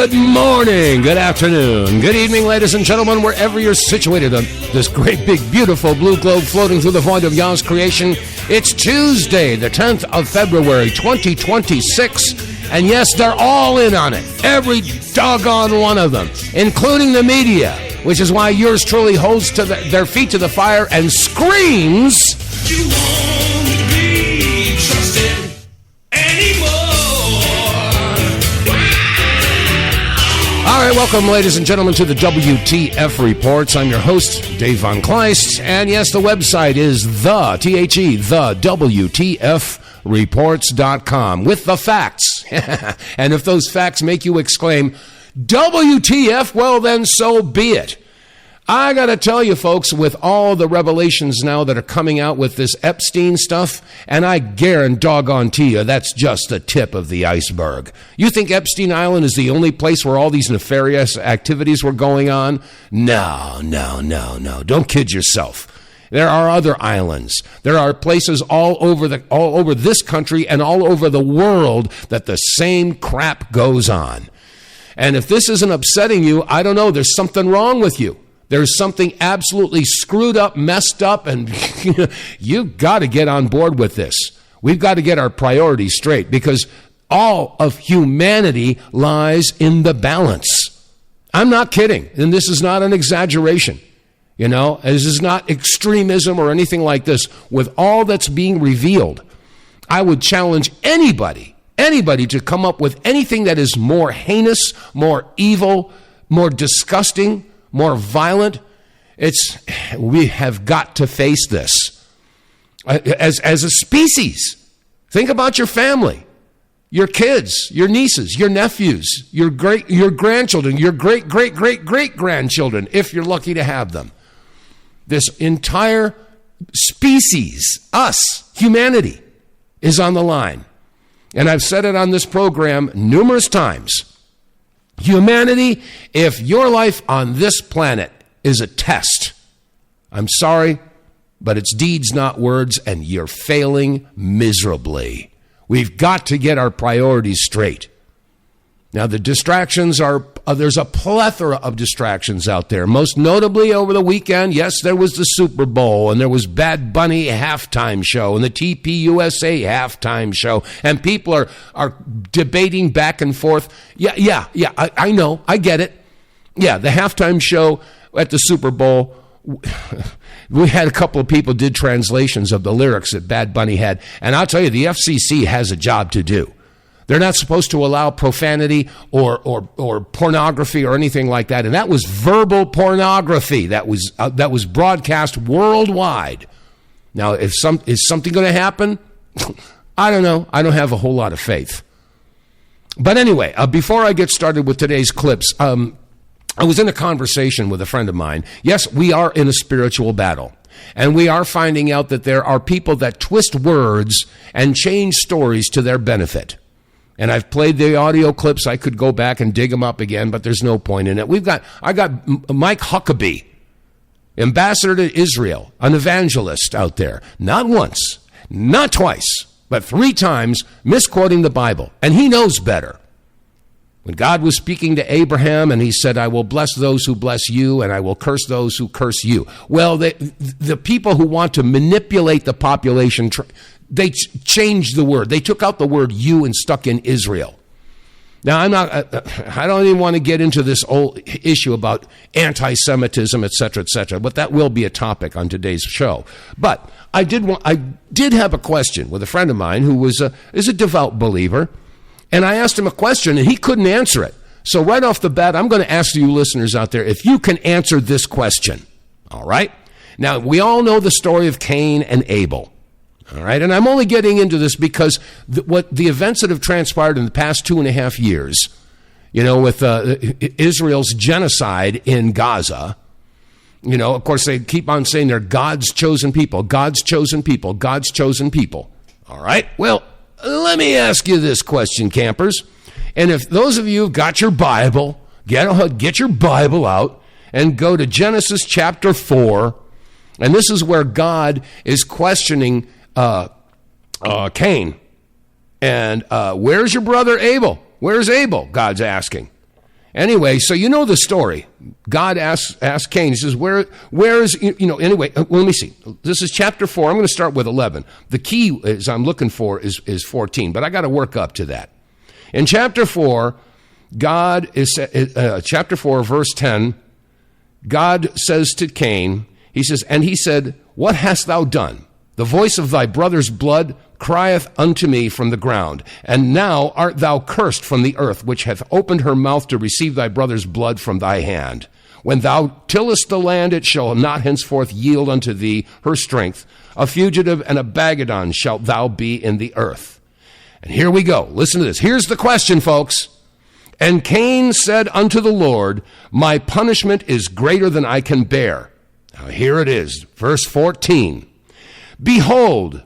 Good morning, good afternoon, good evening, ladies and gentlemen, wherever you're situated on this great, big, beautiful blue globe floating through the void of Yah's creation. It's Tuesday, the 10th of February, 2026, and yes, they're all in on it. Every doggone one of them, including the media, which is why yours truly holds to their feet to the fire and screams, "You won't be trusted anymore." All right, welcome, ladies and gentlemen, to the WTF Reports. I'm your host, Dave vonKleist, and yes, the website is TheWTFReports.com with the facts. And if those facts make you exclaim, WTF, well then so be it. I got to tell you, folks, with all the revelations now that are coming out with this Epstein stuff, and I guarantee you that's just the tip of the iceberg. You think Epstein Island is the only place where all these nefarious activities were going on? No. Don't kid yourself. There are other islands. There are places all over this country and all over the world that the same crap goes on. And if this isn't upsetting you, I don't know, there's something wrong with you. There's something absolutely screwed up, messed up, and you've got to get on board with this. We've got to get our priorities straight because all of humanity lies in the balance. I'm not kidding, and this is not an exaggeration. You know, this is not extremism or anything like this. With all that's being revealed, I would challenge anybody to come up with anything that is more heinous, more evil, more disgusting, more violent. We have got to face this as a species. Think about your family, your kids, your nieces, your nephews, your grandchildren, your great-great-great-great-grandchildren, if you're lucky to have them. This entire species, us, humanity, is on the line. And I've said it on this program numerous times. Humanity, if your life on this planet is a test, I'm sorry, but it's deeds, not words, and you're failing miserably. We've got to get our priorities straight. Now, the distractions there's a plethora of distractions out there. Most notably over the weekend, yes, there was the Super Bowl, and there was Bad Bunny halftime show, and the TPUSA halftime show, and people are debating back and forth. Yeah, I know, I get it. Yeah, the halftime show at the Super Bowl, we had a couple of people did translations of the lyrics that Bad Bunny had, and I'll tell you, the FCC has a job to do. They're not supposed to allow profanity or pornography or anything like that. And that was verbal pornography that was broadcast worldwide. Now, is something going to happen? I don't know. I don't have a whole lot of faith. But anyway, before I get started with today's clips, I was in a conversation with a friend of mine. Yes, we are in a spiritual battle. And we are finding out that there are people that twist words and change stories to their benefit. And I've played the audio clips. I could go back and dig them up again, but there's no point in it. I got Mike Huckabee, ambassador to Israel, an evangelist out there, not once, not twice, but 3 times misquoting the Bible. And he knows better. When God was speaking to Abraham and he said, I will bless those who bless you and I will curse those who curse you. Well, the people who want to manipulate the population, they changed the word. They took out the word you and stuck in Israel. Now, I don't even want to get into this old issue about anti-Semitism, et cetera, but that will be a topic on today's show. But I did have a question with a friend of mine who is a devout believer, and I asked him a question, and he couldn't answer it. So right off the bat, I'm going to ask you listeners out there if you can answer this question, all right? Now, we all know the story of Cain and Abel. All right, and I'm only getting into this because what the events that have transpired in the past 2.5 years, you know, with Israel's genocide in Gaza, you know, of course, they keep on saying they're God's chosen people, God's chosen people, God's chosen people. All right, well, let me ask you this question, campers. And if those of you who've got your Bible, get your Bible out and go to Genesis chapter 4, and this is where God is questioning Cain. And where's your brother Abel? Where's Abel? God's asking. Anyway, so you know the story. God asks Cain, he says, where is, anyway, let me see. This is chapter 4. I'm going to start with 11. The key is I'm looking for is 14, but I got to work up to that. In chapter 4, chapter 4, verse 10, God says to Cain, he says, and he said, what hast thou done? The voice of thy brother's blood crieth unto me from the ground. And now art thou cursed from the earth, which hath opened her mouth to receive thy brother's blood from thy hand. When thou tillest the land, it shall not henceforth yield unto thee her strength. A fugitive and a vagabond shalt thou be in the earth. And here we go. Listen to this. Here's the question, folks. And Cain said unto the Lord, my punishment is greater than I can bear. Now here it is, verse 14. Behold,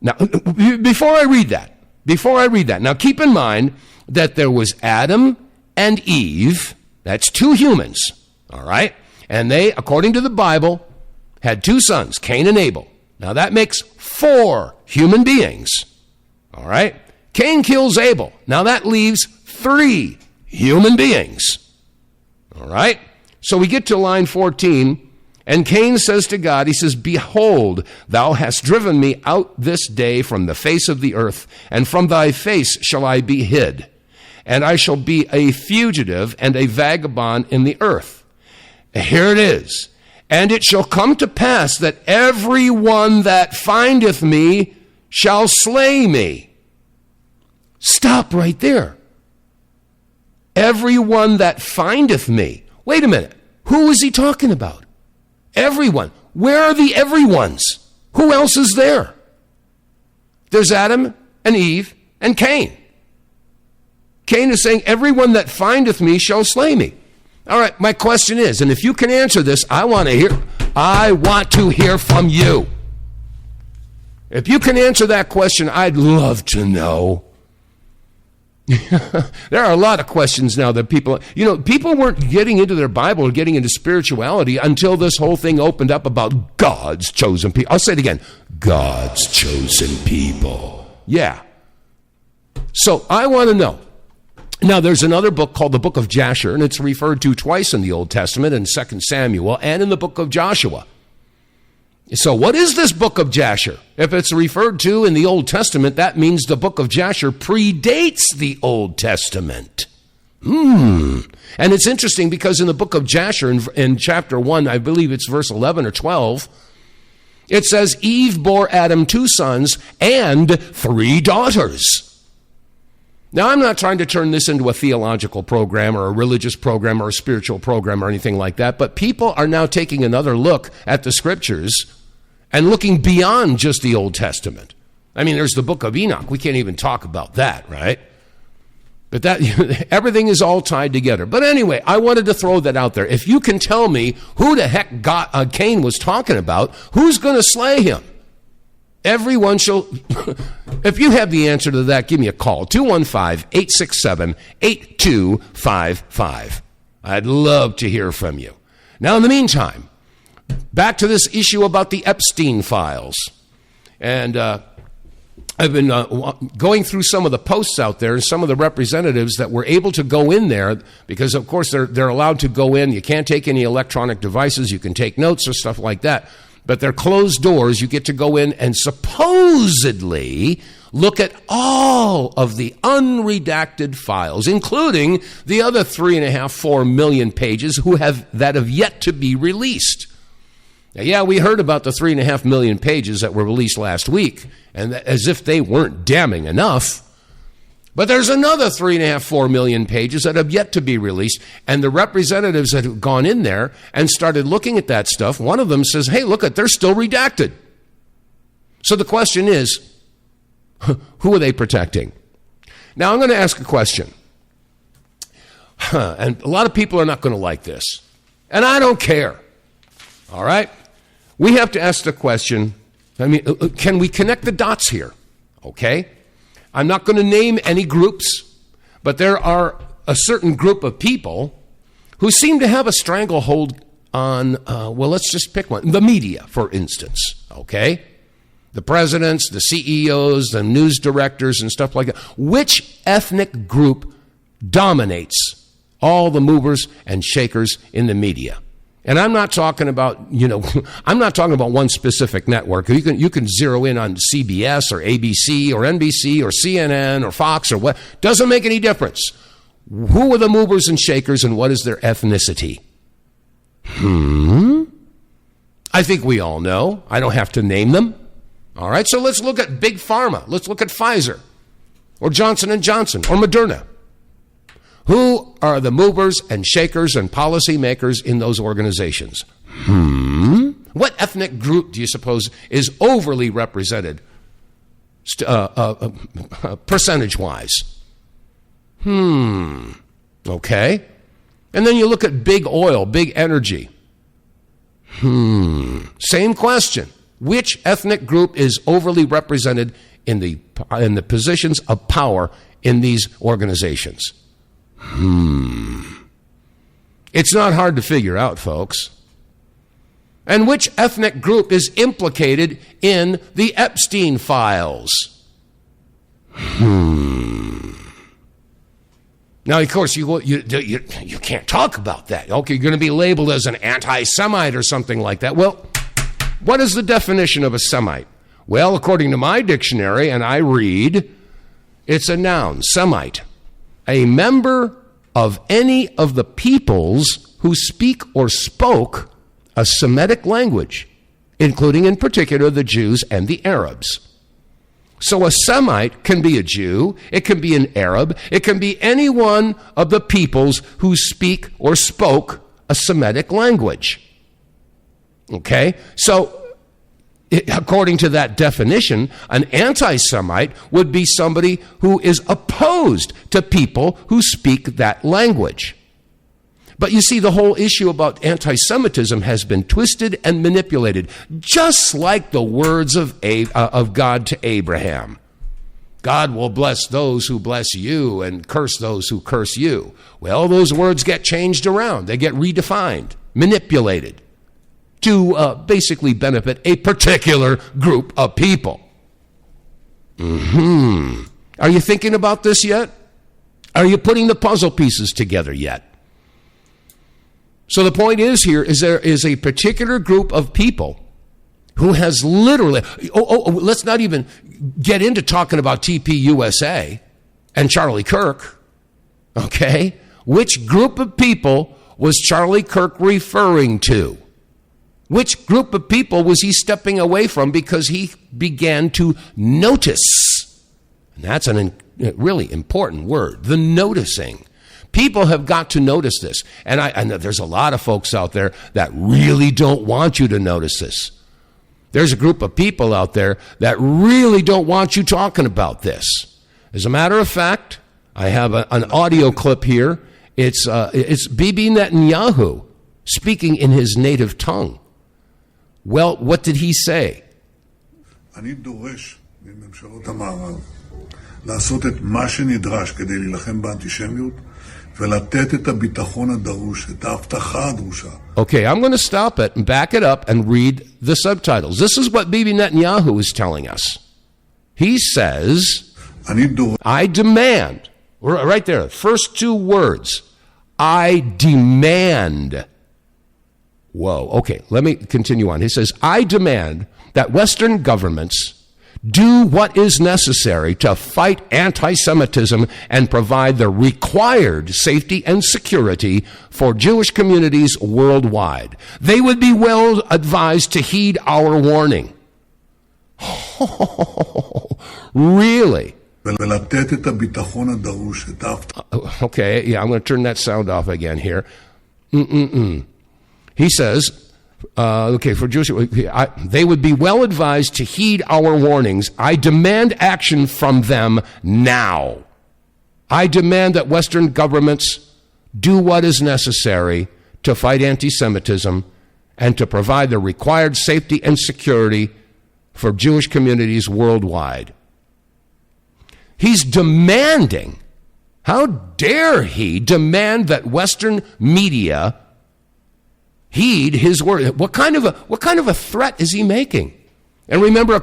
now before I read that, now keep in mind that there was Adam and Eve, that's two humans, all right? And they, according to the Bible, had two sons, Cain and Abel. Now that makes 4 human beings, all right? Cain kills Abel. Now that leaves 3 human beings, all right? So we get to line 14, and Cain says to God, he says, behold, thou hast driven me out this day from the face of the earth, and from thy face shall I be hid, and I shall be a fugitive and a vagabond in the earth. Here it is. And it shall come to pass that every one that findeth me shall slay me. Stop right there. Everyone that findeth me. Wait a minute. Who is he talking about? Everyone. Where are the everyones? Who else is there? There's Adam and Eve and Cain. Cain is saying, everyone that findeth me shall slay me. All right, my question is, and if you can answer this, I want to hear from you. If you can answer that question, I'd love to know. There are a lot of questions now that people weren't getting into their Bible or getting into spirituality until this whole thing opened up about God's chosen people. I'll say it again. God's chosen people. Yeah. So I want to know. Now, there's another book called the Book of Jasher, and it's referred to twice in the Old Testament, in 2 Samuel, and in the Book of Joshua. So what is this Book of Jasher? If it's referred to in the Old Testament, that means the Book of Jasher predates the Old Testament. And it's interesting because in the Book of Jasher, in chapter 1, I believe it's verse 11 or 12, it says, Eve bore Adam 2 sons and 3 daughters. Now, I'm not trying to turn this into a theological program or a religious program or a spiritual program or anything like that, but people are now taking another look at the scriptures and looking beyond just the Old Testament. I mean, there's the book of Enoch. We can't even talk about that, right? But that everything is all tied together. But anyway, I wanted to throw that out there. If you can tell me who the heck Cain was talking about, who's going to slay him? Everyone shall, if you have the answer to that, give me a call, 215-867-8255. I'd love to hear from you. Now, in the meantime, back to this issue about the Epstein files. And I've been going through some of the posts out there and some of the representatives that were able to go in there because, of course, they're allowed to go in. You can't take any electronic devices. You can take notes or stuff like that. But they're closed doors. You get to go in and supposedly look at all of the unredacted files, including the other 4 million pages that have yet to be released. Now, yeah, we heard about the 3.5 million pages that were released last week, and as if they weren't damning enough. But there's another 4 million pages that have yet to be released. And the representatives that have gone in there and started looking at that stuff, one of them says, hey, look, they're still redacted. So the question is, who are they protecting? Now, I'm going to ask a question. And a lot of people are not going to like this. And I don't care. All right? We have to ask the question, can we connect the dots here? Okay? I'm not going to name any groups, but there are a certain group of people who seem to have a stranglehold on, let's just pick one. The media, for instance, okay? The presidents, the CEOs, the news directors, and stuff like that. Which ethnic group dominates All the movers and shakers in the media. And I'm not talking about, I'm not talking about one specific network. You can zero in on CBS or ABC or NBC or CNN or Fox or what. Doesn't make any difference. Who are the movers and shakers and what is their ethnicity? I think we all know. I don't have to name them. All right, so let's look at Big Pharma. Let's look at Pfizer or Johnson & Johnson or Moderna. Who are the movers and shakers and policymakers in those organizations? What ethnic group do you suppose is overly represented percentage-wise? Okay. And then you look at big oil, big energy. Same question. Which ethnic group is overly represented in the positions of power in these organizations? It's not hard to figure out, folks. And which ethnic group is implicated in the Epstein files? Now, of course, you can't talk about that. Okay, you're going to be labeled as an anti-Semite or something like that. Well, what is the definition of a Semite? Well, according to my dictionary, and I read, it's a noun, Semite. A member of any of the peoples who speak or spoke a Semitic language, including in particular the Jews and the Arabs. So a Semite can be a Jew, it can be an Arab, it can be any one of the peoples who speak or spoke a Semitic language. Okay? So according to that definition, an anti-Semite would be somebody who is opposed to people who speak that language. But you see, the whole issue about anti-Semitism has been twisted and manipulated, just like the words of God to Abraham. God will bless those who bless you and curse those who curse you. Well, those words get changed around. They get redefined, manipulated, to basically benefit a particular group of people. Are you thinking about this yet? Are you putting the puzzle pieces together yet? So the point is here is there is a particular group of people who has literally, let's not even get into talking about TPUSA and Charlie Kirk, okay? Which group of people was Charlie Kirk referring to? Which group of people was he stepping away from because he began to notice? And that's a really important word, the noticing. People have got to notice this. And I know there's a lot of folks out there that really don't want you to notice this. There's a group of people out there that really don't want you talking about this. As a matter of fact, I have an audio clip here. It's Bibi Netanyahu speaking in his native tongue. Well, what did he say? אני דורש מממשלות המערב לעשות את מה שנדרש כדי להילחם באנטישמיות ולתת את הביטחון הדרוש, את ההבטחה הדרושה. Okay, I'm going to stop it and back it up and read the subtitles. This is what Bibi Netanyahu is telling us. He says, I demand, right there, first two words, I demand. Whoa, okay, let me continue on. He says, I demand that Western governments do what is necessary to fight anti-Semitism and provide the required safety and security for Jewish communities worldwide. They would be well advised to heed our warning. Really? Okay, yeah, I'm going to turn that sound off again here. He says, for Jewish, they would be well advised to heed our warnings. I demand action from them now. I demand that Western governments do what is necessary to fight anti-Semitism and to provide the required safety and security for Jewish communities worldwide. He's demanding, how dare he demand that Western media heed his word. What kind of a threat is he making? And remember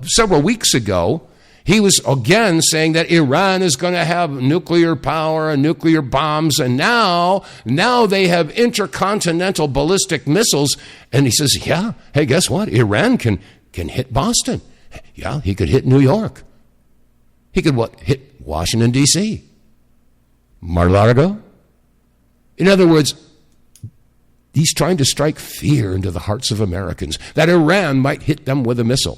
several weeks ago, He was again saying that Iran is going to have nuclear power and nuclear bombs, and now they have intercontinental ballistic missiles. And he says, yeah, hey, guess what? Iran can hit Boston. Yeah, he could hit New York. He could hit Washington, D.C., Mar-a-Lago. In other words, he's trying to strike fear into the hearts of Americans that Iran might hit them with a missile.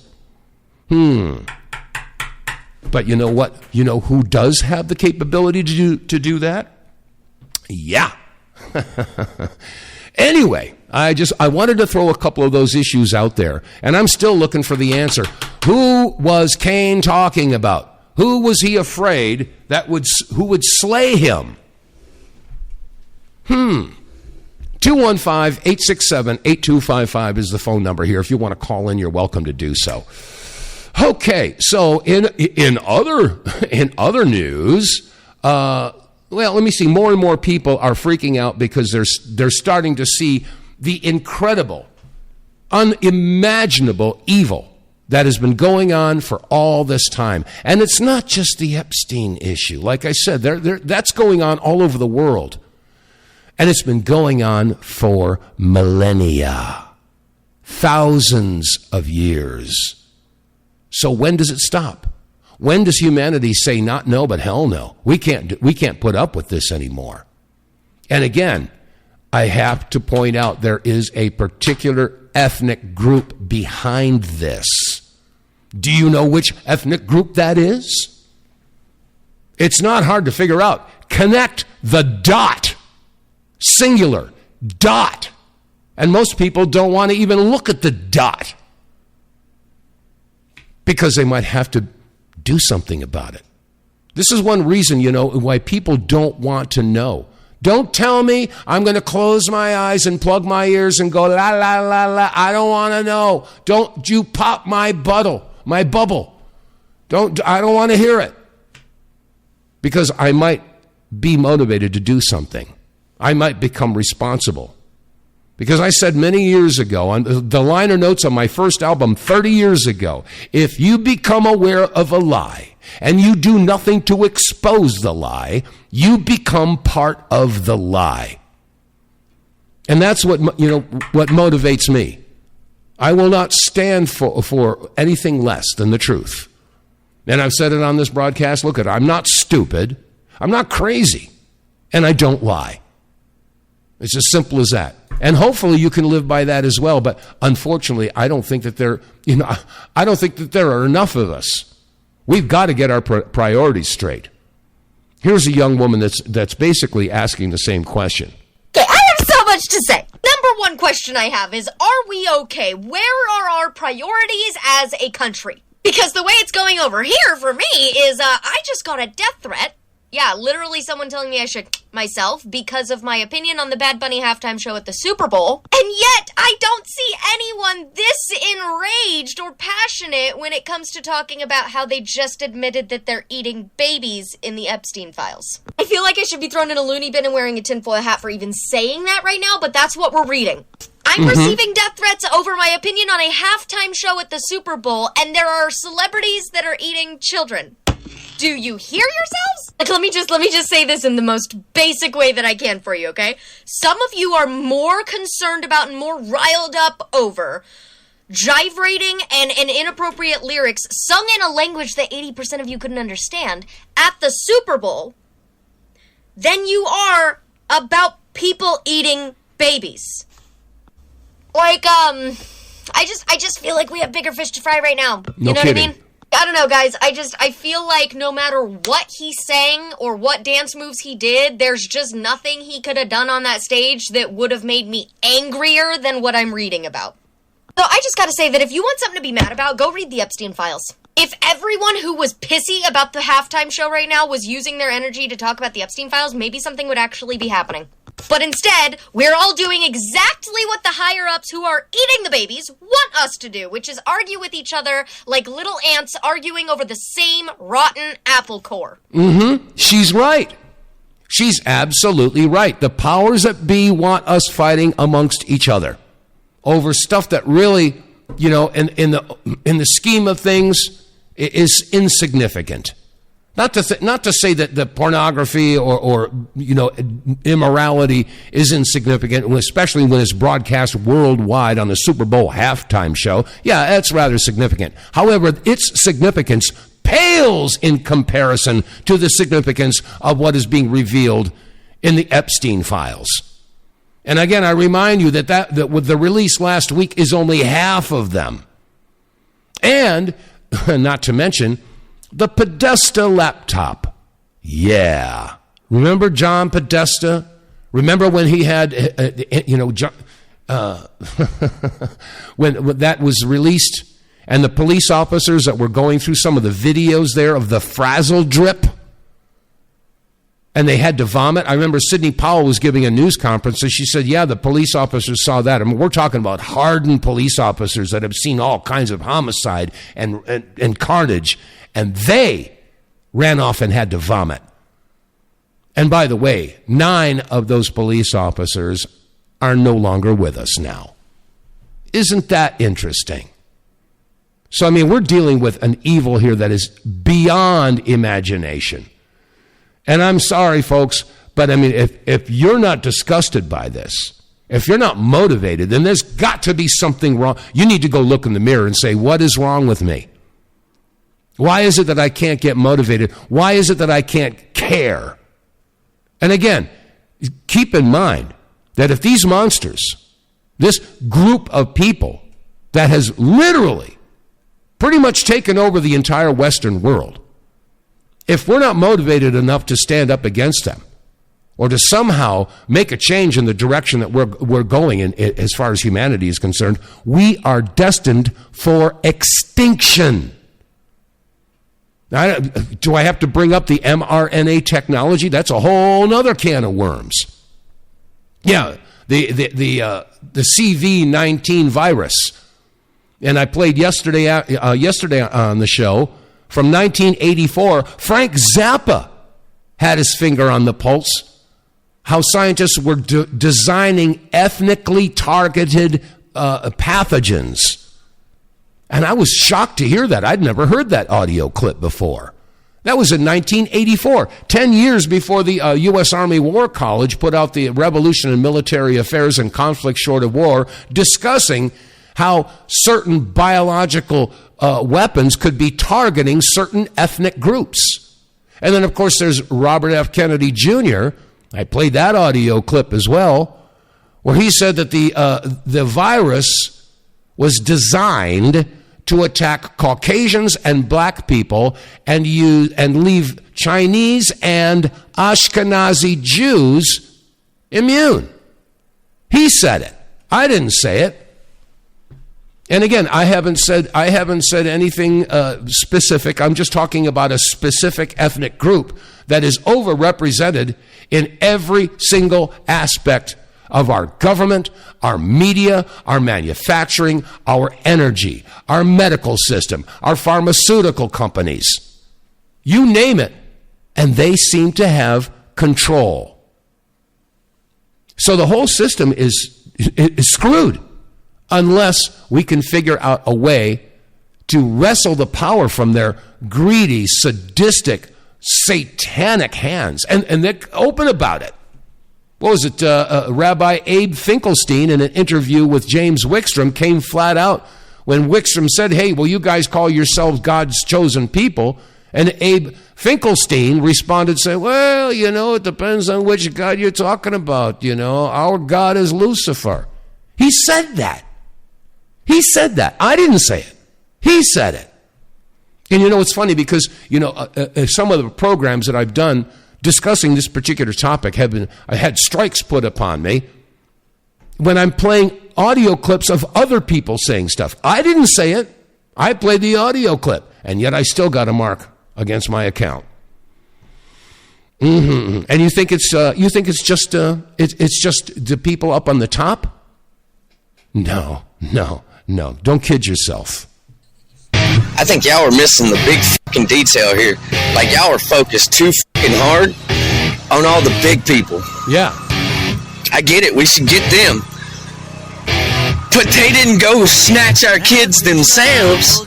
But you know what? You know who does have the capability to do that? Yeah. Anyway, I wanted to throw a couple of those issues out there, and I'm still looking for the answer. Who was Cain talking about? Who was he afraid who would slay him? 215-867-8255 is the phone number here. If you want to call in, you're welcome to do so. Okay, so in other news, well, let me see. More and more people are freaking out because they're starting to see the incredible, unimaginable evil that has been going on for all this time. And it's not just the Epstein issue. Like I said, that's going on all over the world. And it's been going on for millennia, thousands of years. So when does it stop? When does humanity say not no, but hell no? We can't put up with this anymore. And again, I have to point out there is a particular ethnic group behind this. Do you know which ethnic group that is? It's not hard to figure out. Connect the dot. Singular. Dot. And most people don't want to even look at the dot, because they might have to do something about it. This is one reason, why people don't want to know. Don't tell me I'm going to close my eyes and plug my ears and go, la, la, la, la. I don't want to know. Don't you pop my bubble. I don't want to hear it. Because I might be motivated to do something. I might become responsible. Because I said many years ago, on the liner notes on my first album 30 years ago, if you become aware of a lie and you do nothing to expose the lie, you become part of the lie. And that's what motivates me. I will not stand for anything less than the truth. And I've said it on this broadcast. Look I'm not stupid. I'm not crazy. And I don't lie. It's as simple as that. And hopefully you can live by that as well. But unfortunately, I don't think that there are enough of us. We've got to get our priorities straight. Here's a young woman that's basically asking the same question. Okay, I have so much to say. Number one question I have is, are we okay? Where are our priorities as a country? Because the way it's going over here for me is, I just got a death threat. Yeah, literally someone telling me I should myself because of my opinion on the Bad Bunny halftime show at the Super Bowl. And yet, I don't see anyone this enraged or passionate when it comes to talking about how they just admitted that they're eating babies in the Epstein files. I feel like I should be thrown in a loony bin and wearing a tinfoil hat for even saying that right now, but that's what we're reading. I'm receiving death threats over my opinion on a halftime show at the Super Bowl, and there are celebrities that are eating children. Do you hear yourselves? Like, let me just say this in the most basic way that I can for you, okay? Some of you are more concerned about and more riled up over gyrating and inappropriate lyrics sung in a language that 80% of you couldn't understand at the Super Bowl than you are about people eating babies. Like, I just feel like we have bigger fish to fry right now. You know kidding. What I mean? I don't know, guys. I feel like no matter what he sang or what dance moves he did, there's just nothing he could have done on that stage that would have made me angrier than what I'm reading about. So I just gotta say that if you want something to be mad about, go read the Epstein files. If everyone who was pissy about the halftime show right now was using their energy to talk about the Epstein files, maybe something would actually be happening. But instead, we're all doing exactly what the higher-ups who are eating the babies want us to do, which is argue with each other like little ants arguing over the same rotten apple core. She's right. She's absolutely right. The powers that be want us fighting amongst each other over stuff that really, in the scheme of things, is insignificant. Not to say that the pornography or immorality is insignificant, especially when it's broadcast worldwide on the Super Bowl halftime show. Yeah, that's rather significant. However, its significance pales in comparison to the significance of what is being revealed in the Epstein files. And again, I remind you that with the release last week is only half of them. And not to mention the Podesta laptop. Yeah. Remember John Podesta? Remember when he had, when that was released and the police officers that were going through some of the videos there of the frazzle drip and they had to vomit? I remember Sidney Powell was giving a news conference and she said, yeah, the police officers saw that. I mean, we're talking about hardened police officers that have seen all kinds of homicide and carnage. And they ran off and had to vomit. And by the way, 9 of those police officers are no longer with us now. Isn't that interesting? So, I mean, we're dealing with an evil here that is beyond imagination. And I'm sorry, folks, but I mean, if you're not disgusted by this, if you're not motivated, then there's got to be something wrong. You need to go look in the mirror and say, what is wrong with me? Why is it that I can't get motivated? Why is it that I can't care? And again, keep in mind that if these monsters, this group of people that has literally pretty much taken over the entire Western world, if we're not motivated enough to stand up against them or to somehow make a change in the direction that we're going in as far as humanity is concerned, we are destined for extinction. Now, do I have to bring up the mRNA technology? That's a whole other can of worms. Yeah, the CV-19 virus. And I played yesterday on the show from 1984. Frank Zappa had his finger on the pulse. How scientists were designing ethnically targeted pathogens. And I was shocked to hear that. I'd never heard that audio clip before. That was in 1984, 10 years before the U.S. Army War College put out the Revolution in Military Affairs and Conflict Short of War, discussing how certain biological weapons could be targeting certain ethnic groups. And then, of course, there's Robert F. Kennedy Jr. I played that audio clip as well, where he said that the virus was designed to attack Caucasians and black people and leave Chinese and Ashkenazi Jews immune. He said it. I didn't say it. And again, I haven't said anything specific. I'm just talking about a specific ethnic group that is overrepresented in every single aspect of our government, our media, our manufacturing, our energy, our medical system, our pharmaceutical companies. You name it, and they seem to have control. So the whole system is screwed unless we can figure out a way to wrestle the power from their greedy, sadistic, satanic hands. And they're open about it. What was it? Rabbi Abe Finkelstein, in an interview with James Wickstrom, came flat out when Wickstrom said, hey, well, you guys call yourselves God's chosen people. And Abe Finkelstein responded, saying, well, it depends on which God you're talking about. Our God is Lucifer. He said that. He said that. I didn't say it. He said it. And it's funny because, some of the programs that I've done discussing this particular topic I had strikes put upon me when I'm playing audio clips of other people saying stuff. I didn't say it. I played the audio clip, and yet I still got a mark against my account. Mm-hmm. And you think it's just the people up on the top? No. Don't kid yourself. I think y'all are missing the big fucking detail here. Like, y'all are focused too fucking hard on all the big people. Yeah. I get it. We should get them. But they didn't go snatch our kids themselves.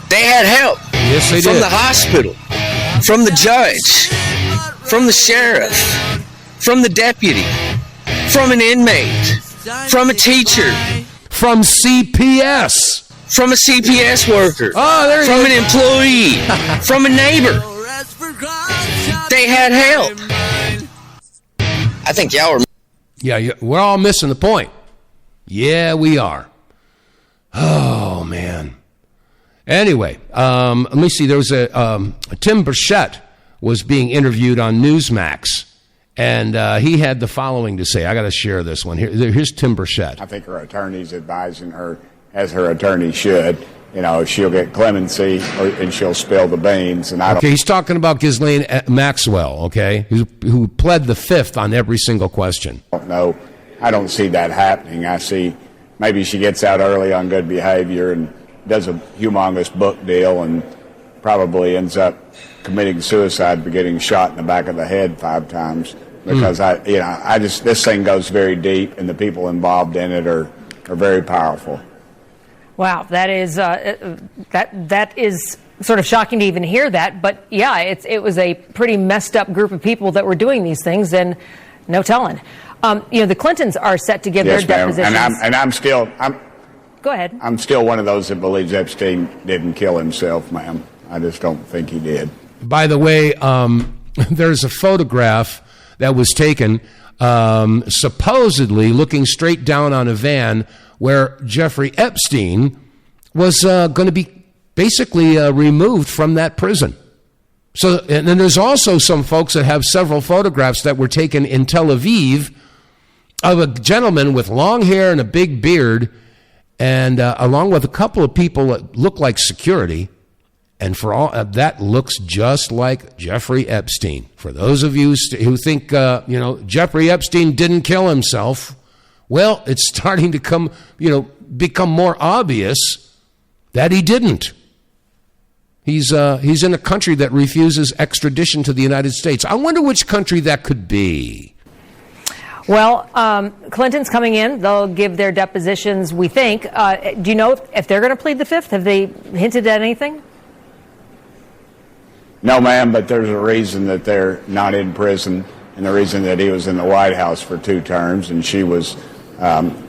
They had help. Yes, they from did. the hospital, from the judge, from the sheriff, from the deputy, from an inmate, from a teacher, from CPS, from a CPS worker, from an employee, from a neighbor. They had help. I think y'all are. Yeah, we're all missing the point. Yeah, we are. Oh, man. Anyway, let me see. There was Tim Burchett was being interviewed on Newsmax, and he had the following to say. I got to share this one. Here's Tim Burchett. I think her attorney's advising her, as her attorney should. You know, she'll get clemency and she'll spill the beans. And Okay, he's talking about Ghislaine Maxwell, okay, who pled the fifth on every single question. No, I don't see that happening. I see maybe she gets out early on good behavior and does a humongous book deal and probably ends up committing suicide by getting shot in the back of the head 5 times. Because this thing goes very deep, and the people involved in it are very powerful. Wow, that is that is sort of shocking to even hear that. But yeah, it was a pretty messed up group of people that were doing these things, and no telling. The Clintons are set to give their depositions. I'm still. Go ahead. I'm still one of those that believes Epstein didn't kill himself, ma'am. I just don't think he did. By the way, there's a photograph that was taken, supposedly looking straight down on a van where Jeffrey Epstein was going to be basically removed from that prison. So, and then there's also some folks that have several photographs that were taken in Tel Aviv of a gentleman with long hair and a big beard, and along with a couple of people that look like security. And for all that looks just like Jeffrey Epstein. For those of you who think, Jeffrey Epstein didn't kill himself, well, it's starting to become more obvious that he didn't. He's in a country that refuses extradition to the United States. I wonder which country that could be. Well, Clinton's coming in. They'll give their depositions, we think. Do you know if they're going to plead the fifth? Have they hinted at anything? No, ma'am, but there's a reason that they're not in prison, and the reason that he was in the White House for 2 terms and she was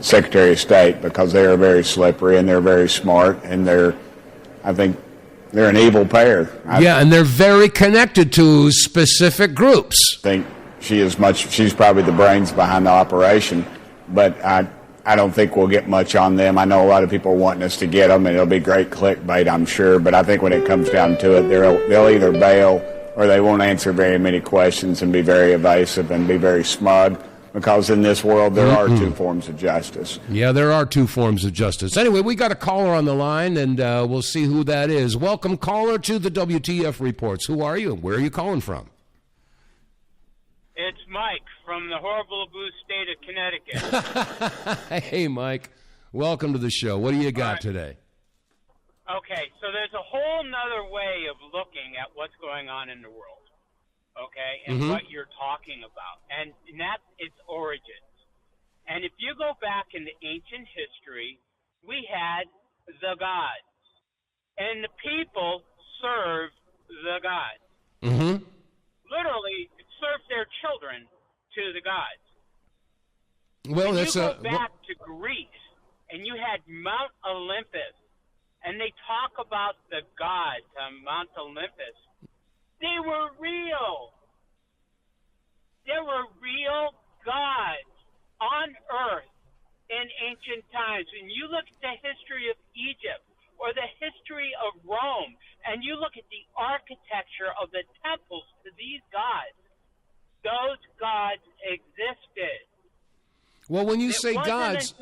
Secretary of State, because they are very slippery and they're very smart, and I think they're an evil pair. And they're very connected to specific groups. I think she's probably the brains behind the operation, but I don't think we'll get much on them. I know a lot of people are wanting us to get them, and it'll be great clickbait, I'm sure. But I think when it comes down to it, they'll either bail or they won't answer very many questions and be very evasive and be very smug. Because in this world, there are 2 forms of justice. Yeah, there are 2 forms of justice. Anyway, we got a caller on the line, and we'll see who that is. Welcome, caller, to the WTF Reports. Who are you, and where are you calling from? It's Mike from the horrible blue state of Connecticut. Hey, Mike. Welcome to the show. What do you got today? Okay, so there's a whole nother way of looking at what's going on in the world, okay, and what you're talking about, and that's its origins. And if you go back into ancient history, we had the gods, and the people served the gods. Literally, served their children to the gods. Well, you go back to Greece, and you had Mount Olympus, and they talk about the gods on Mount Olympus. They were real. There were real gods on earth in ancient times. When you look at the history of Egypt or the history of Rome, and you look at the architecture of the temples to these gods, those gods existed. Well, when you say gods,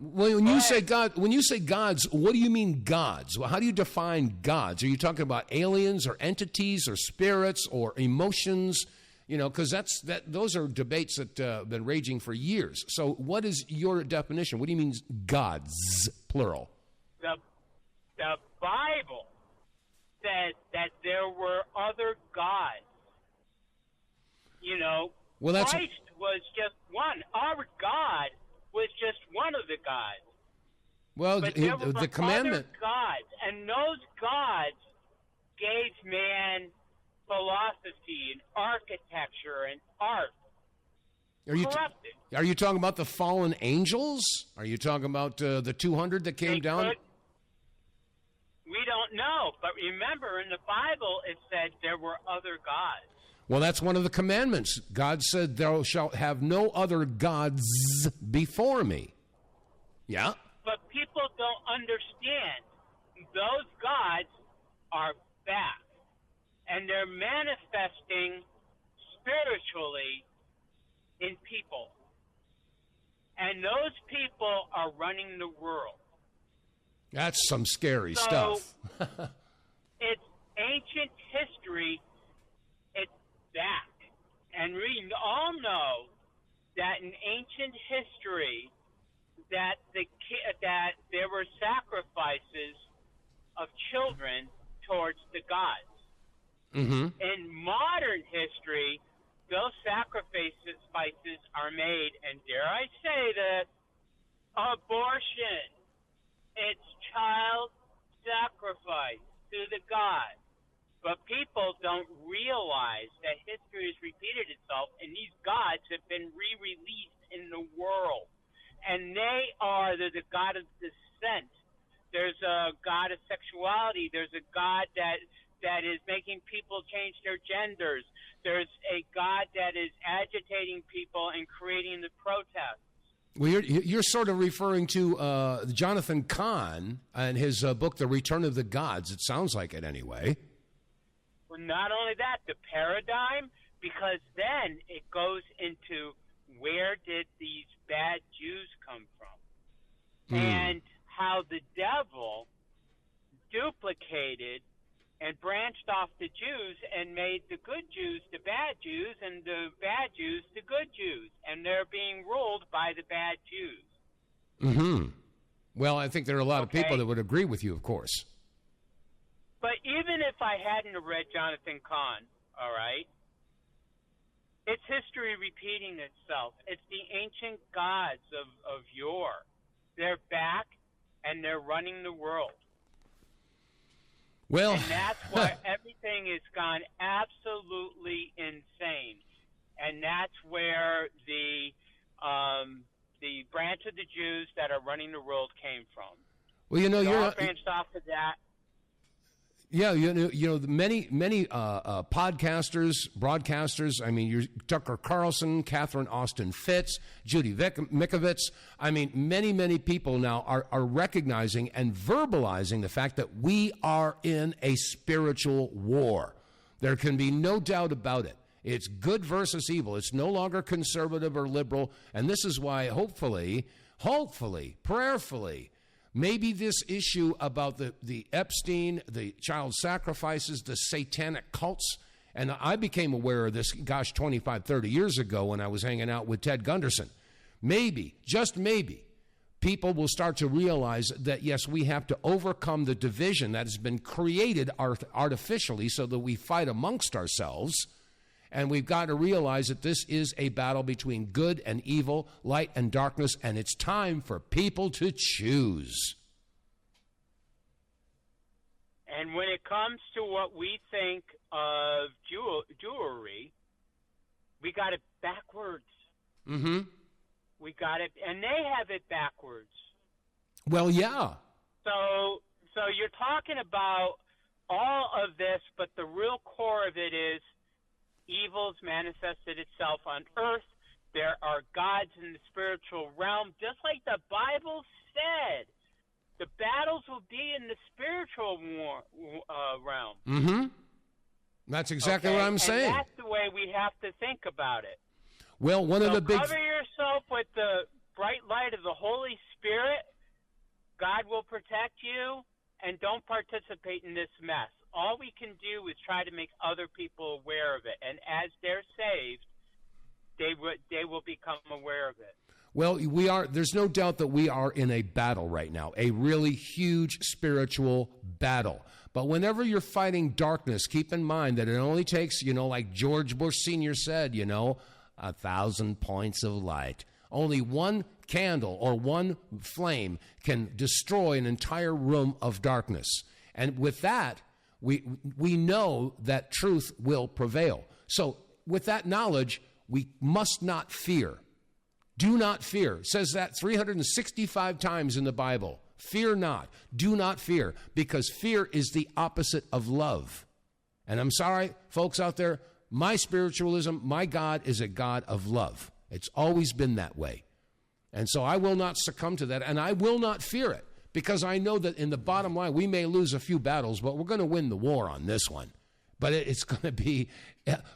when you say gods, what do you mean gods? Well, how do you define gods? Are you talking about aliens or entities or spirits or emotions? Because those are debates that have been raging for years. So, what is your definition? What do you mean gods, plural? The Bible said that there were other gods. Well, Christ was just one. Our God was just one of the gods. Well, but there were the commandment. Other gods. gods, and those gods gave man philosophy and architecture and art. Are you talking about the fallen angels? Are you talking about the 200 that came down? We don't know, but remember in the Bible it said there were other gods. Well, that's one of the commandments. God said, "Thou shalt have no other gods before me." Yeah. But people don't understand. Those gods are back, and they're manifesting spiritually in people. And those people are running the world. That's some scary stuff. It's ancient history. It's back. And we all know that in ancient history that there were sacrifices of children towards the gods. Mm-hmm. In modern history, those sacrifices are made, and dare I say this, abortion. It's child sacrifice to the gods. But people don't realize that history has repeated itself, and these gods have been re-released in the world. And they are the god of descent. There's a god of sexuality. There's a god that is making people change their genders. There's a god that is agitating people and creating the protests. Well, you're sort of referring to Jonathan Cain and his book, The Return of the Gods. It sounds like it anyway. Well, not only that, the paradigm, because then it goes into where did these bad Jews come from? And how the devil duplicated and branched off the Jews and made the good Jews the bad Jews and the bad Jews the good Jews. And they're being ruled by the bad Jews. Mm-hmm. Well, I think there are a lot of people that would agree with you, of course. But even if I hadn't read Jonathan Cain, all right, it's history repeating itself. It's the ancient gods of yore. They're back, and they're running the world. Well, and that's why everything has gone absolutely insane. And that's where the branch of the Jews that are running the world came from. Well, you know, you're branched off of that. Yeah, you know, many podcasters, broadcasters. I mean, Tucker Carlson, Catherine Austin Fitts, Judy Mikovits. I mean, many people now are recognizing and verbalizing the fact that we are in a spiritual war. There can be no doubt about it. It's good versus evil. It's no longer conservative or liberal, and this is why, hopefully, prayerfully, maybe this issue about the Epstein, the child sacrifices, the satanic cults, and I became aware of this, 25, 30 years ago when I was hanging out with Ted Gunderson. Maybe, just maybe, people will start to realize that, yes, we have to overcome the division that has been created artificially so that we fight amongst ourselves. And we've got to realize that this is a battle between good and evil, light and darkness, and it's time for people to choose. And when it comes to what we think of jewelry, we got it backwards. Mm-hmm. We got it, and they have it backwards. Well, yeah. So you're talking about all of this, but the real core of it is evil's manifested itself on earth. There are gods in the spiritual realm, just like the Bible said. The battles will be in the spiritual realm. Mm-hmm. That's exactly what I'm saying. And that's the way we have to think about it. Well, one of the big... cover yourself with the bright light of the Holy Spirit. God will protect you, and don't participate in this mess. All we can do is try to make other people aware of it. And as they're saved, they will become aware of it. Well, there's no doubt that we are in a battle right now, a really huge spiritual battle. But whenever you're fighting darkness, keep in mind that it only takes, like George Bush Sr. said, 1,000 points of light. Only one candle or one flame can destroy an entire room of darkness. And with that, we know that truth will prevail. So with that knowledge, we must not fear. Do not fear. It says that 365 times in the Bible. Fear not. Do not fear, because fear is the opposite of love. And I'm sorry, folks out there, my spiritualism, my God is a God of love. It's always been that way. And so I will not succumb to that, and I will not fear it, because I know that in the bottom line, we may lose a few battles, but we're going to win the war on this one. But it's going to be,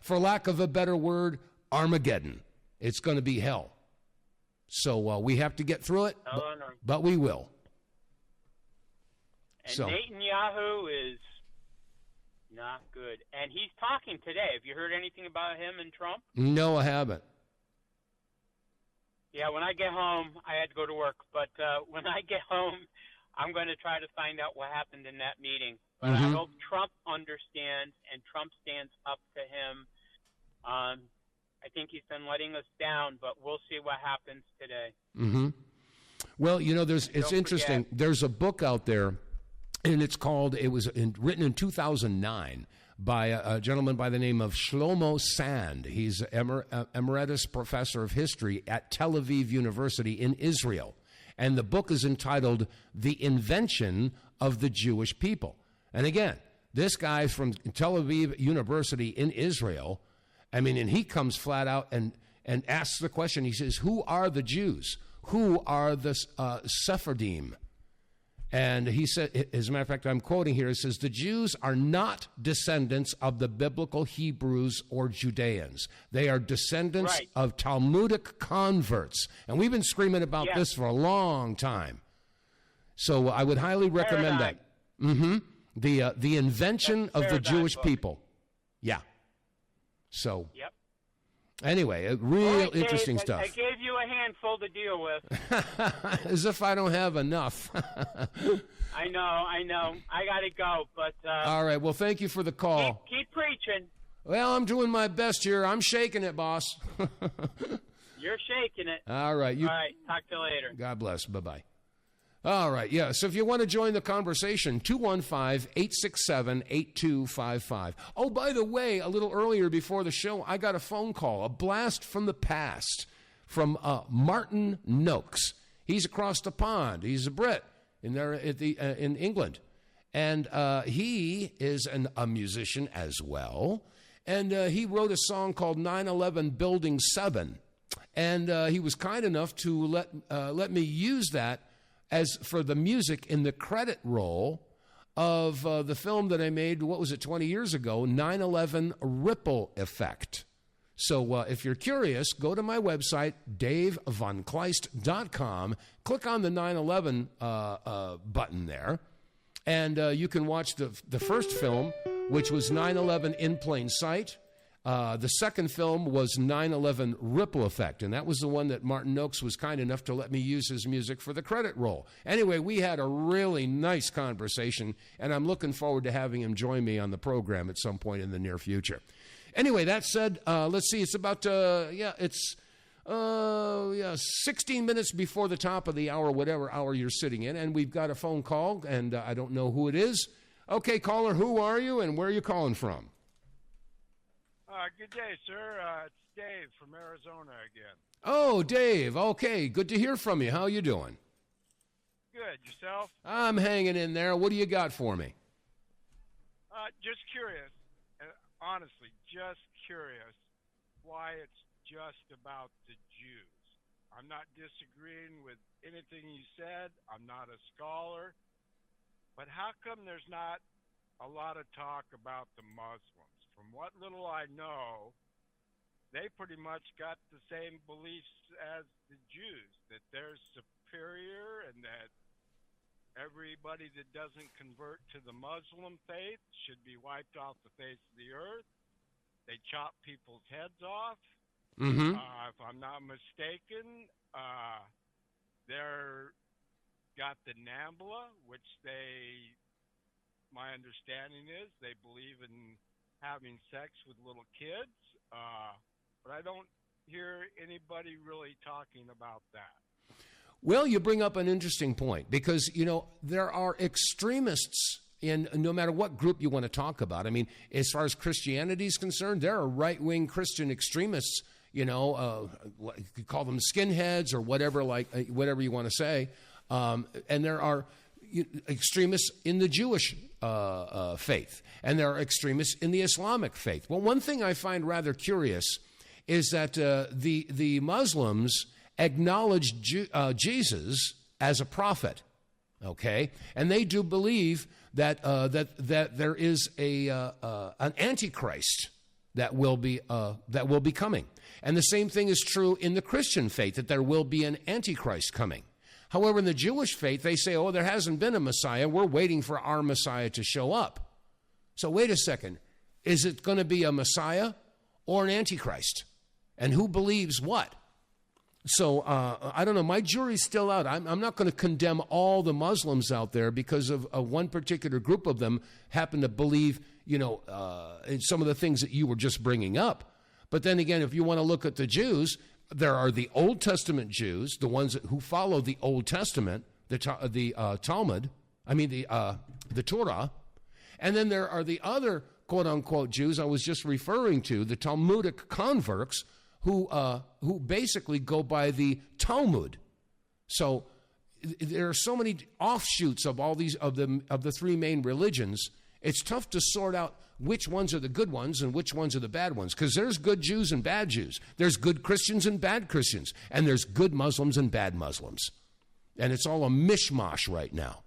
for lack of a better word, Armageddon. It's going to be hell. So we have to get through it, but we will. And Netanyahu is not good. And he's talking today. Have you heard anything about him and Trump? No, I haven't. Yeah, when I get home, I had to go to work, but when I get home, I'm going to try to find out what happened in that meeting. But I hope Trump understands and Trump stands up to him. I think he's been letting us down, but we'll see what happens today. Well, you know, it's interesting. There's a book out there, and it's called, written in 2009 by a gentleman by the name of Shlomo Sand. He's emeritus professor of history at Tel Aviv University in Israel. And the book is entitled The Invention of the Jewish People. And again, this guy from Tel Aviv University in Israel, I mean, and he comes flat out and asks the question. He says, who are the Jews? Who are the Sephardim? And he said, as a matter of fact, I'm quoting here, it says, the Jews are not descendants of the biblical Hebrews or Judeans. They are descendants of Talmudic converts. And we've been screaming about this for a long time. So I would highly recommend that. The invention of the Jewish people. Yeah. So. Yep. Anyway, real interesting stuff. I gave you a handful to deal with. As if I don't have enough. I know. I got to go, but... all right, well, thank you for the call. Keep preaching. Well, I'm doing my best here. I'm shaking it, boss. You're shaking it. All right. All right, talk to you later. God bless. Bye-bye. All right, yeah. So if you want to join the conversation, 215-867-8255. Oh, by the way, a little earlier before the show, I got a phone call, a blast from the past from Martin Noakes. He's across the pond. He's a Brit in England. And he is a musician as well. And he wrote a song called 9/11 Building 7. And he was kind enough to let me use that as for the music in the credit roll of the film that I made, 20 years ago, 9/11 Ripple Effect. So if you're curious, go to my website, davevonKleist.com, click on the 9/11 button there, and you can watch the first film, which was 9/11 in Plain Sight. The second film was 9/11 Ripple Effect, and that was the one that Martin Noakes was kind enough to let me use his music for the credit roll. Anyway, we had a really nice conversation, and I'm looking forward to having him join me on the program at some point in the near future. Anyway, that said, let's see, it's about, 16 minutes before the top of the hour, whatever hour you're sitting in, and we've got a phone call, and I don't know who it is. Okay, caller, who are you, and where are you calling from? Good day, sir. It's Dave from Arizona again. Oh, Dave. Okay, good to hear from you. How you doing? Good. Yourself? I'm hanging in there. What do you got for me? Just curious. Honestly, just curious why it's just about the Jews. I'm not disagreeing with anything you said. I'm not a scholar. But how come there's not a lot of talk about the Muslims? From what little I know, they pretty much got the same beliefs as the Jews, that they're superior and that everybody that doesn't convert to the Muslim faith should be wiped off the face of the earth. They chop people's heads off. If I'm not mistaken, they're got the Nambla, which my understanding is they believe in having sex with little kids, but I don't hear anybody really talking about that. Well, you bring up an interesting point because, there are extremists in no matter what group you want to talk about. I mean, as far as Christianity is concerned, there are right-wing Christian extremists, you could call them skinheads or whatever you want to say. And there are extremists in the Jewish faith, and there are extremists in the Islamic faith. Well, one thing I find rather curious is that the Muslims acknowledge Jesus as a prophet, okay, and they do believe that there is an antichrist that will be coming, and the same thing is true in the Christian faith, that there will be an antichrist coming. However, in the Jewish faith, they say, there hasn't been a Messiah. We're waiting for our Messiah to show up. So wait a second. Is it going to be a Messiah or an Antichrist? And who believes what? So I don't know. My jury's still out. I'm not going to condemn all the Muslims out there because of one particular group of them happen to believe, in some of the things that you were just bringing up. But then again, if you want to look at the Jews, there are the Old Testament Jews, the ones who follow the Old Testament, the Talmud, the Torah, and then there are the other quote-unquote Jews I was just referring to, the Talmudic converts, who basically go by the Talmud. So there are so many offshoots of all these of the three main religions. It's tough to sort out which ones are the good ones and which ones are the bad ones, because there's good Jews and bad Jews. There's good Christians and bad Christians, and there's good Muslims and bad Muslims. And it's all a mishmash right now.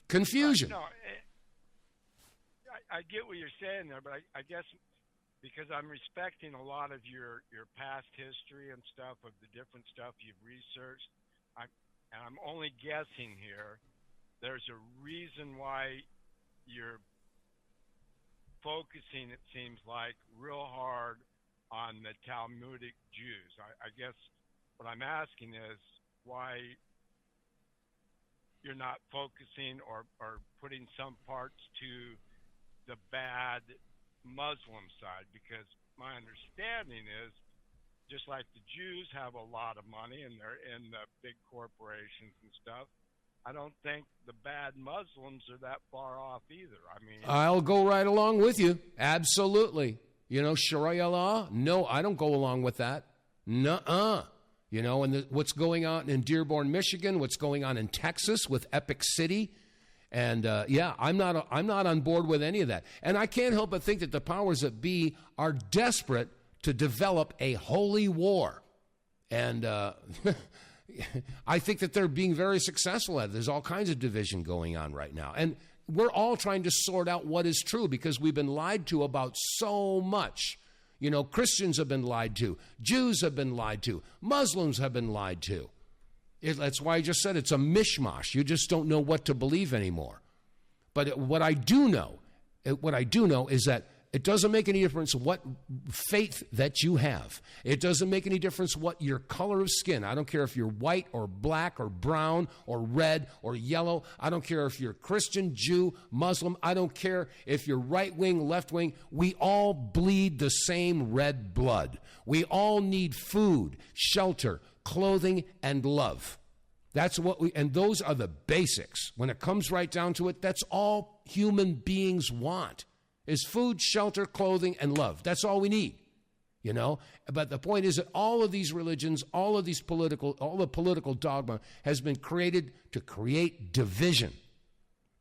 Confusion. No, I get what you're saying there, but I guess because I'm respecting a lot of your past history and stuff of the different stuff you've researched, I'm only guessing here. There's a reason why you're focusing, it seems like, real hard on the Talmudic Jews. I guess what I'm asking is why you're not focusing or putting some parts to the bad Muslim side, because my understanding is just like the Jews have a lot of money and they're in the big corporations and stuff, I don't think the bad Muslims are that far off either. I mean, I'll go right along with you. Absolutely. Sharia law? No, I don't go along with that. Nuh-uh. And what's going on in Dearborn, Michigan, what's going on in Texas with Epic City. And I'm not on board with any of that. And I can't help but think that the powers that be are desperate to develop a holy war. And I think that they're being very successful at it. There's all kinds of division going on right now. And we're all trying to sort out what is true because we've been lied to about so much. Christians have been lied to. Jews have been lied to. Muslims have been lied to. That's why I just said it's a mishmash. You just don't know what to believe anymore. But what I do know is that it doesn't make any difference what faith that you have. It doesn't make any difference what your color of skin. I don't care if you're white or black or brown or red or yellow. I don't care if you're Christian, Jew, Muslim. I don't care if you're right wing, left wing. We all bleed the same red blood. We all need food, shelter, clothing, and love. And those are the basics. When it comes right down to it, that's all human beings want. Is food, shelter, clothing, and love. That's all we need, But the point is that all of these religions, all the political dogma has been created to create division.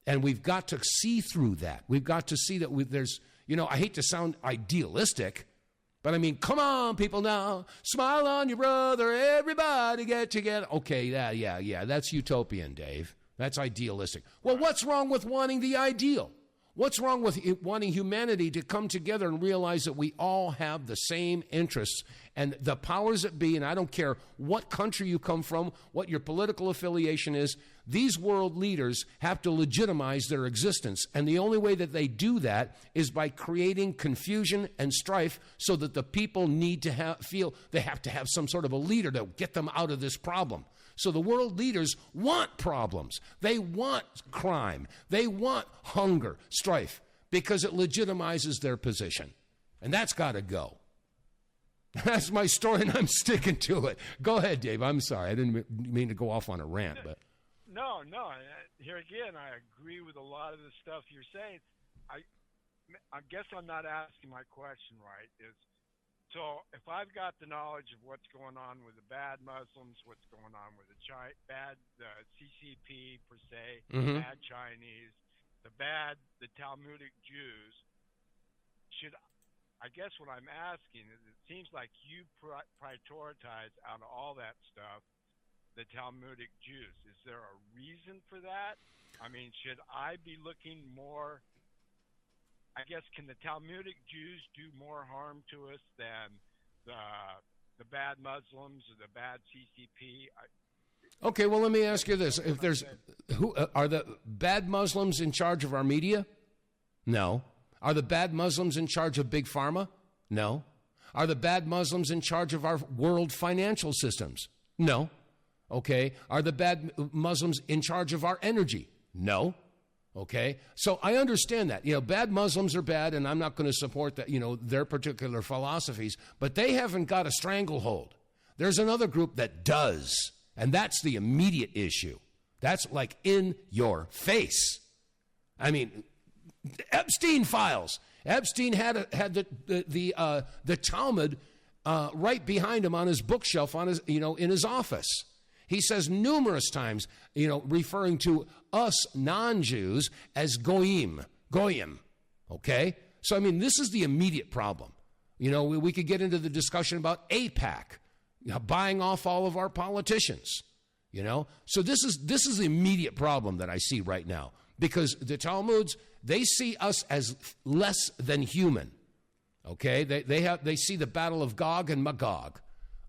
And we've got to see through that. We've got to see that there's, I hate to sound idealistic, but I mean, come on, people now. Smile on your brother. Everybody get together. Okay, yeah. That's utopian, Dave. That's idealistic. Well, what's wrong with wanting the ideal? What's wrong with wanting humanity to come together and realize that we all have the same interests and the powers that be, and I don't care what country you come from, what your political affiliation is, these world leaders have to legitimize their existence. And the only way that they do that is by creating confusion and strife so that the people need to feel they have to have some sort of a leader to get them out of this problem. So the world leaders want problems. They want crime. They want hunger, strife, because it legitimizes their position. And that's got to go. That's my story, and I'm sticking to it. Go ahead, Dave. I'm sorry. I didn't mean to go off on a rant, but no. Here again, I agree with a lot of the stuff you're saying. I guess I'm not asking my question right. So if I've got the knowledge of what's going on with the bad Muslims, what's going on with the CCP per se, the bad Chinese, the Talmudic Jews, I guess what I'm asking is, it seems like you prioritize out of all that stuff the Talmudic Jews. Is there a reason for that? I mean, should I be looking more? I guess, can the Talmudic Jews do more harm to us than the bad Muslims or the bad CCP? Okay, well, let me ask you this: if there's are the bad Muslims in charge of our media? No. Are the bad Muslims in charge of Big Pharma? No. Are the bad Muslims in charge of our world financial systems? No. Okay. Are the bad Muslims in charge of our energy? No. Okay. So I understand that. Bad Muslims are bad, and I'm not going to support that, their particular philosophies, but they haven't got a stranglehold. There's another group that does, and that's the immediate issue. That's like in your face. I mean, Epstein files. Epstein had the Talmud right behind him on his bookshelf in his office. He says numerous times, referring to us non-Jews as goyim. Okay? So, I mean, this is the immediate problem. We could get into the discussion about AIPAC, buying off all of our politicians, So this is the immediate problem that I see right now, because the Talmuds, they see us as less than human. Okay? They see the battle of Gog and Magog.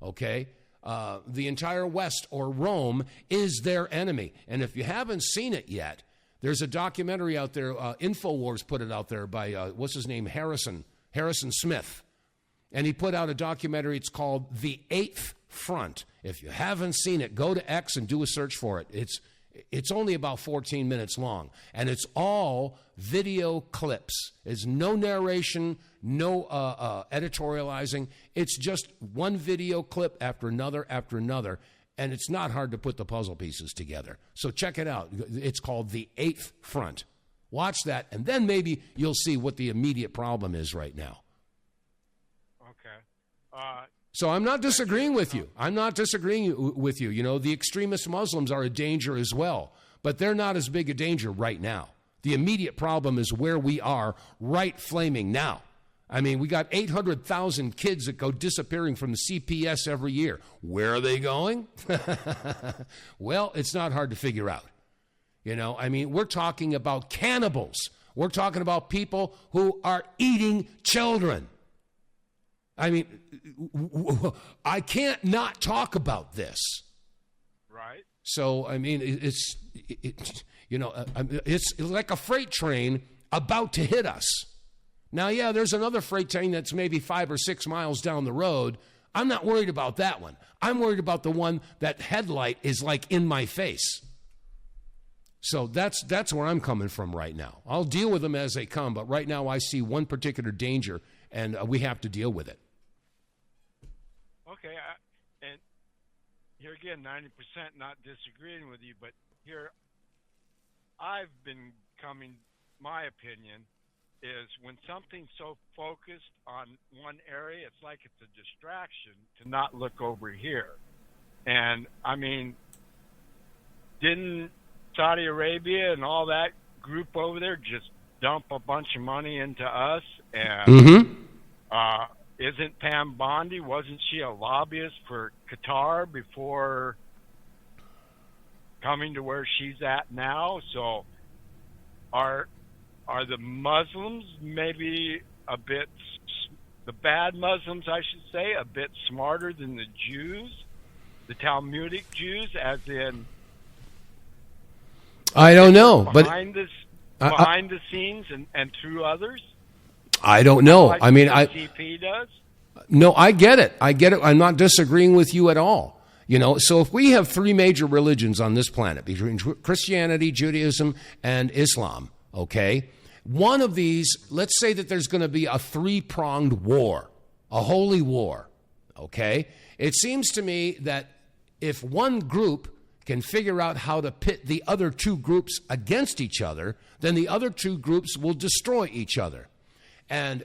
Okay? The entire West, or Rome, is their enemy. And if you haven't seen it yet, there's a documentary out there. InfoWars put it out there by, what's his name, Harrison Smith. And he put out a documentary. It's called The Eighth Front. If you haven't seen it, go to X and do a search for it. It's only about 14 minutes long, and it's all video clips. There's no narration, no editorializing. It's just one video clip after another, and it's not hard to put the puzzle pieces together. So check it out. It's called The Eighth Front. Watch that, and then maybe you'll see what the immediate problem is right now. Okay. So I'm not disagreeing with you. The extremist Muslims are a danger as well, but they're not as big a danger right now. The immediate problem is where we are right flaming now. I mean, we got 800,000 kids that go disappearing from the CPS every year. Where are they going? Well, it's not hard to figure out. We're talking about cannibals. We're talking about people who are eating children. I mean, I can't not talk about this. Right. So, I mean, it's like a freight train about to hit us. Now, yeah, there's another freight train that's maybe 5 or 6 miles down the road. I'm not worried about that one. I'm worried about the one that headlight is like in my face. So that's where I'm coming from right now. I'll deal with them as they come, but right now I see one particular danger, and we have to deal with it. Okay, and here again, 90% not disagreeing with you, but here I've been my opinion is when something's so focused on one area, it's like it's a distraction to not look over here. And, I mean, didn't Saudi Arabia and all that group over there just dump a bunch of money into us? And isn't Pam Bondi, wasn't she a lobbyist for Qatar before coming to where she's at now? So are the Muslims maybe the bad Muslims, I should say, a bit smarter than the Jews, the Talmudic Jews, as in... I don't know, behind the scenes and through others? I don't know. Like I mean, CP does? No, I get it. I'm not disagreeing with you at all. So if we have 3 major religions on this planet, between Christianity, Judaism, and Islam, okay, one of these, let's say that there's going to be a 3-pronged war, a holy war, okay? It seems to me that if one group can figure out how to pit the other two groups against each other, then the other two groups will destroy each other. And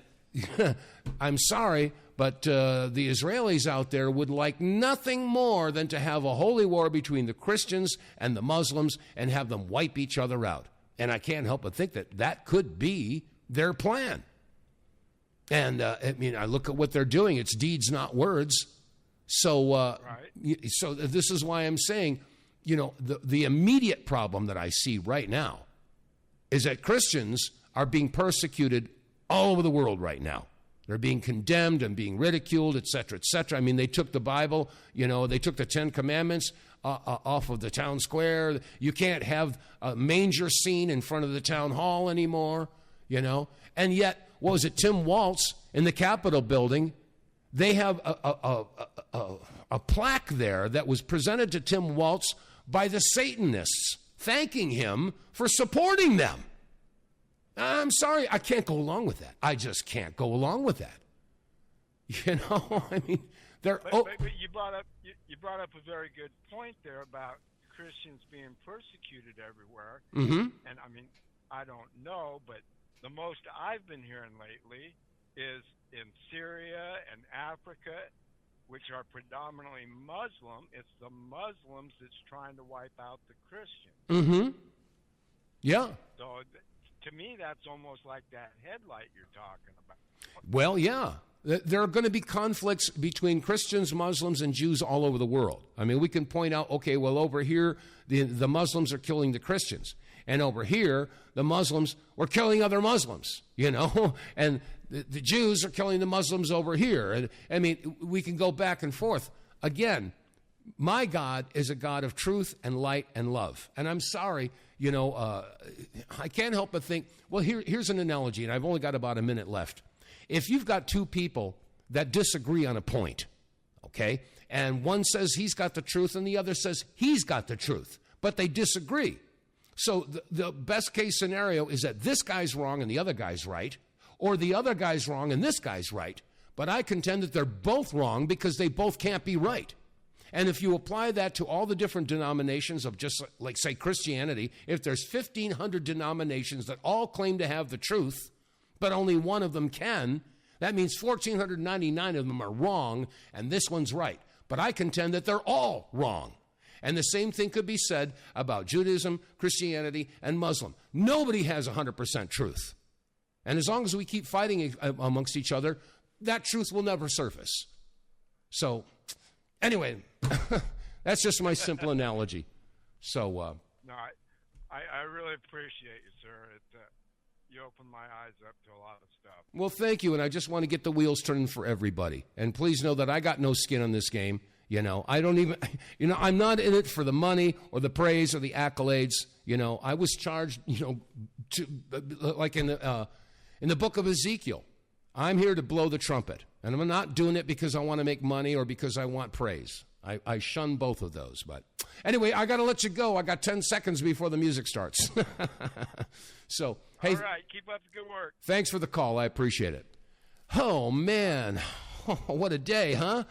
I'm sorry, but the Israelis out there would like nothing more than to have a holy war between the Christians and the Muslims and have them wipe each other out. And I can't help but think that that could be their plan. And I mean, I look at what they're doing. It's deeds, not words. So, Right. so this is why I'm saying, you know, the immediate problem that I see right now is that Christians are being persecuted all over the world right now. They're being condemned and being ridiculed, et cetera, et cetera. I mean, they took the Bible, you know, they took the Ten Commandments off of the town square. You can't have a manger scene in front of the town hall anymore, you know. And yet, what was it, Tim Waltz in the Capitol building, they have a plaque there that was presented to Tim Waltz by the Satanists, thanking him for supporting them. I'm sorry, I can't go along with that. I just can't go along with that. You know, I mean, they're. But you brought up a very good point there about Christians being persecuted everywhere. Mm-hmm. And I mean, I don't know, but the most I've been hearing lately is in Syria and Africa, which are predominantly Muslim. It's the Muslims that's trying to wipe out the Christians. Mm-hmm. Yeah. So to me, that's almost like that headlight you're talking about. Well, yeah. There are going to be conflicts between Christians, Muslims, and Jews all over the world. I mean, we can point out, okay, well, over here, the Muslims are killing the Christians. And over here, the Muslims were killing other Muslims, you know, and the Jews are killing the Muslims over here. And I mean, we can go back and forth. Again, my God is a God of truth and light and love. And I'm sorry, you know, I can't help but think, well, here's an analogy, and I've only got about a minute left. If you've got two people that disagree on a point, okay, and one says he's got the truth and the other says he's got the truth, but they disagree. So the best case scenario is that this guy's wrong and the other guy's right, or the other guy's wrong and this guy's right. But I contend that they're both wrong because they both can't be right. And if you apply that to all the different denominations of just like, say, Christianity, if there's 1,500 denominations that all claim to have the truth, but only one of them can, that means 1,499 of them are wrong and this one's right. But I contend that they're all wrong. And the same thing could be said about Judaism, Christianity, and Muslim. Nobody has 100% truth. And as long as we keep fighting amongst each other, that truth will never surface. So, anyway, that's just my simple analogy. So, No, I really appreciate you, sir. You opened my eyes up to a lot of stuff. Well, thank you, and I just want to get the wheels turning for everybody. And please know that I got no skin on this game. You know, I don't even, you know, I'm not in it for the money or the praise or the accolades. You know, I was charged, you know, like in the book of Ezekiel, I'm here to blow the trumpet. And I'm not doing it because I want to make money or because I want praise. I shun both of those. But anyway, I got to let you go. I got 10 seconds before the music starts. So, hey. All right, keep up the good work. Thanks for the call. I appreciate it. Oh, man. What a day, huh?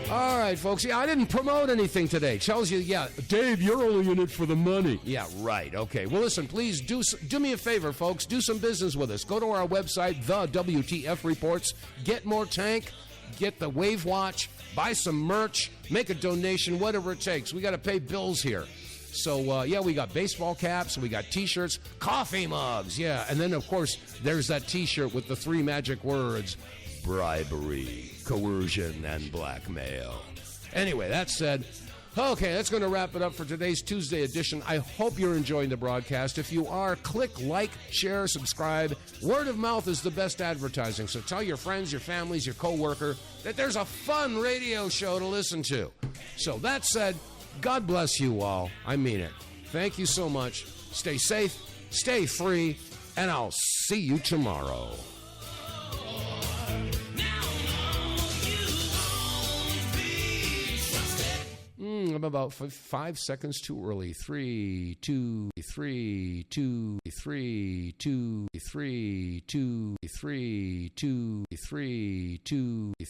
All right, folks. Yeah, I didn't promote anything today. Tells you, yeah, Dave, you're only in it for the money. Yeah, right. Okay. Well, listen, please do me a favor, folks. Do some business with us. Go to our website, TheWTFReports. Get more tank. Get the Wave Watch. Buy some merch. Make a donation, whatever it takes. We got to pay bills here. So, yeah, we got baseball caps. We got T-shirts. Coffee mugs. Yeah. And then, of course, there's that T-shirt with the 3 magic words. Bribery, coercion, and blackmail. Anyway, that said, okay, that's going to wrap it up for today's Tuesday edition. I hope you're enjoying the broadcast. If you are, click like, share, subscribe. Word of mouth is the best advertising, so tell your friends, your families, your coworker that there's a fun radio show to listen to. So that said, God bless you all. I mean it. Thank you so much. Stay safe, stay free, and I'll see you tomorrow. I'm about 5 seconds too early. 3, 2, 3, 2, 3, 2, 3, 2, 3, 2, 3, 2, 3.